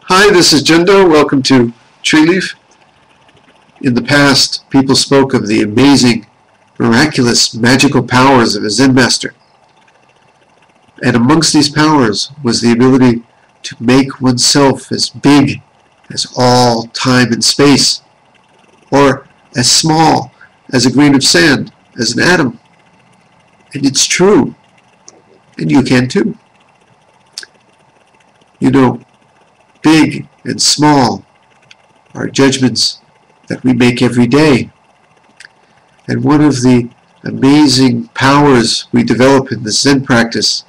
Hi, this is Jendo. Welcome to Tree Leaf. In the past, people spoke of the amazing, miraculous, magical powers of a Zen master. And amongst these powers was the ability to make oneself as big as all time and space, or as small as a grain of sand, as an atom. And it's true. And you can too. You know, big and small are judgments that we make every day. And one of the amazing powers we develop in the Zen practice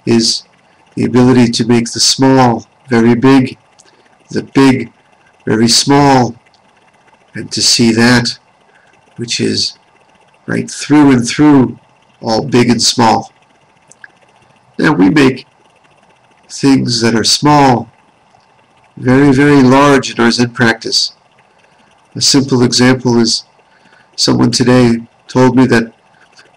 is the ability to make the small very big, the big very small, and to see that which is right through and through all big and small. Now we make things that are small very, very large in our Zen practice. A simple example is someone today told me that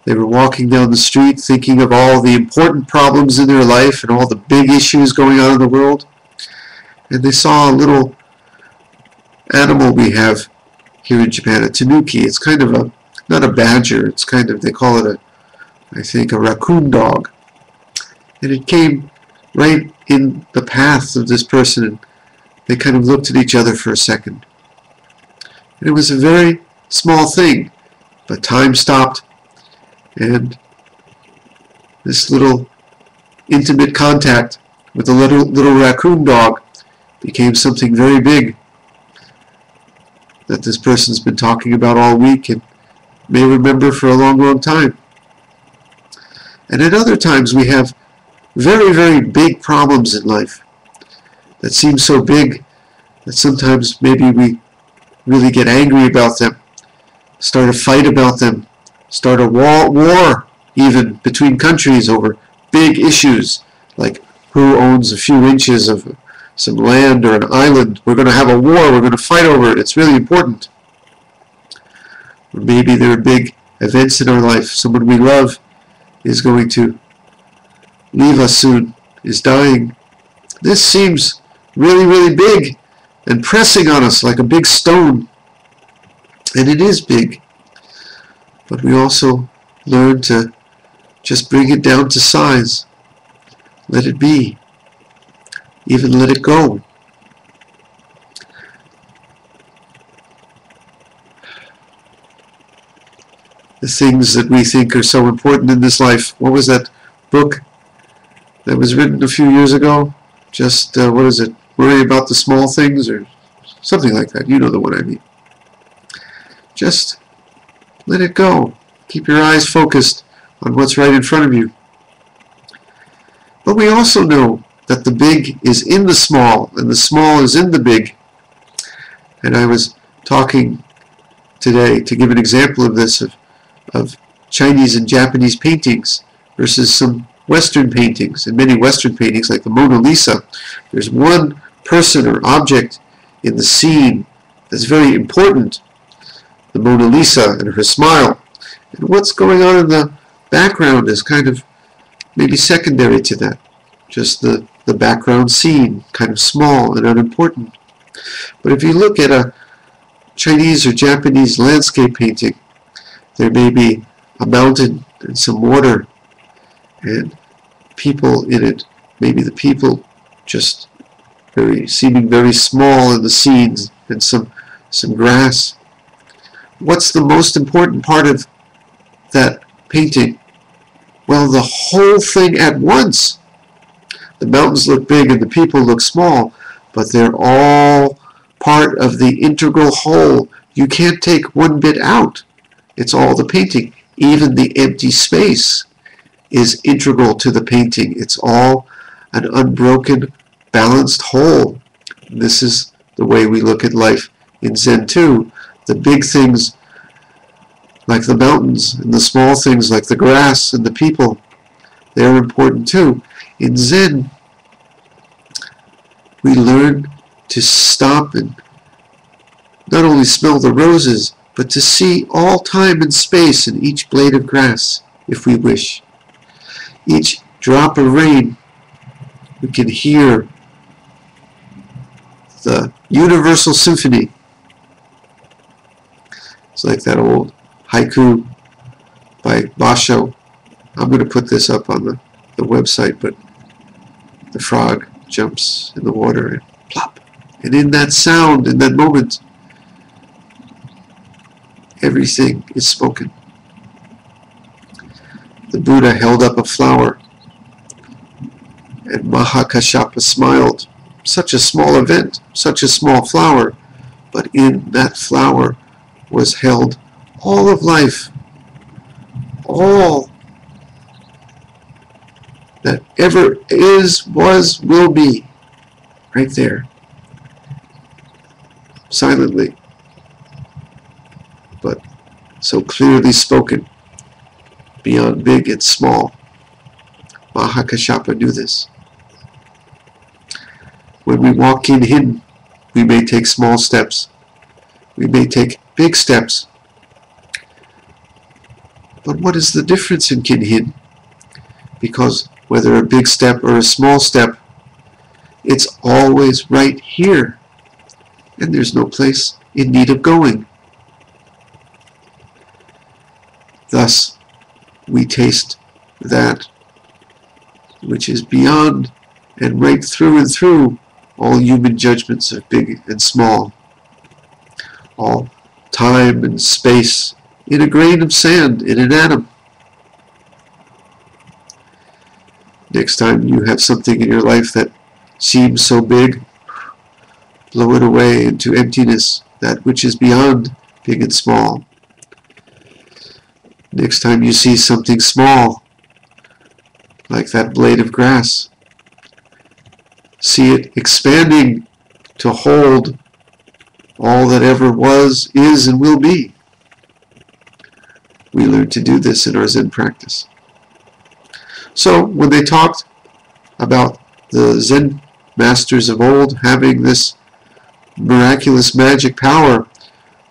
they were walking down the street thinking of all the important problems in their life and all the big issues going on in the world, and they saw a little animal we have here in Japan, a tanuki. It's kind of a, not a badger, it's kind of, they call it I think a raccoon dog. And it came right in the path of this person, and they kind of looked at each other for a second. And it was a very small thing, but time stopped, and this little intimate contact with the little raccoon dog became something very big that this person's been talking about all week and may remember for a long, long time. And at other times we have very, very big problems in life that seem so big that sometimes maybe we really get angry about them, start a fight about them, start a war even between countries over big issues like who owns a few inches of some land or an island. We're going to have a war, we're going to fight over it, it's really important. Or maybe there are big events in our life. Someone we love is going to leave us soon, is dying. This seems really, really big and pressing on us like a big stone. And it is big. But we also learn to just bring it down to size. Let it be. Even let it go. The things that we think are so important in this life. What was that book that was written a few years ago? Just, what is it? Worry about the small things, or something like that. You know the one I mean. Just let it go. Keep your eyes focused on what's right in front of you. But we also know that the big is in the small, and the small is in the big. And I was talking today, to give an example of this, of Chinese and Japanese paintings versus some Western paintings. In many Western paintings, like the Mona Lisa, there's one person or object in the scene that's very important. The Mona Lisa and her smile. And what's going on in the background is kind of maybe secondary to that. Just the background scene, kind of small and unimportant. But if you look at a Chinese or Japanese landscape painting, there may be a mountain and some water and people in it. Maybe the people just seeming very small in the scenes, and some grass. What's the most important part of that painting? Well, the whole thing at once. The mountains look big and the people look small, but they're all part of the integral whole. You can't take one bit out. It's all the painting. Even the empty space is integral to the painting. It's all an unbroken, balanced whole. And this is the way we look at life in Zen too. The big things like the mountains and the small things like the grass and the people, they're important too. In Zen, we learn to stop and not only smell the roses, but to see all time and space in each blade of grass, if we wish. Each drop of rain, we can hear Universal Symphony. It's like that old haiku by Basho. I'm going to put this up on the website, but the frog jumps in the water and plop. And in that sound, in that moment, everything is spoken. The Buddha held up a flower, and Mahakashyapa smiled. Such a small event, such a small flower, but in that flower was held all of life, all that ever is, was, will be, right there, silently, but so clearly spoken, beyond big and small. Mahakashyapa knew this. When we walk in hidden, we may take small steps. We may take big steps. But what is the difference in Kinhin? Because whether a big step or a small step, it's always right here. And there's no place in need of going. Thus, we taste that which is beyond and right through and through all human judgments of big and small, all time and space, in a grain of sand, in an atom. Next time you have something in your life that seems so big, blow it away into emptiness, that which is beyond big and small. Next time you see something small, like that blade of grass, see it expanding to hold all that ever was, is, and will be. We learn to do this in our Zen practice. So when they talked about the Zen masters of old having this miraculous magic power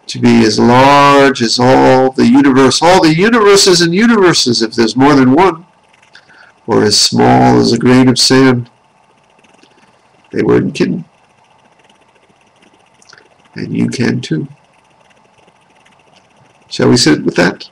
to be as large as all the universes and universes, if there's more than one, or as small as a grain of sand, they weren't kidding. And you can too. Shall we sit with that?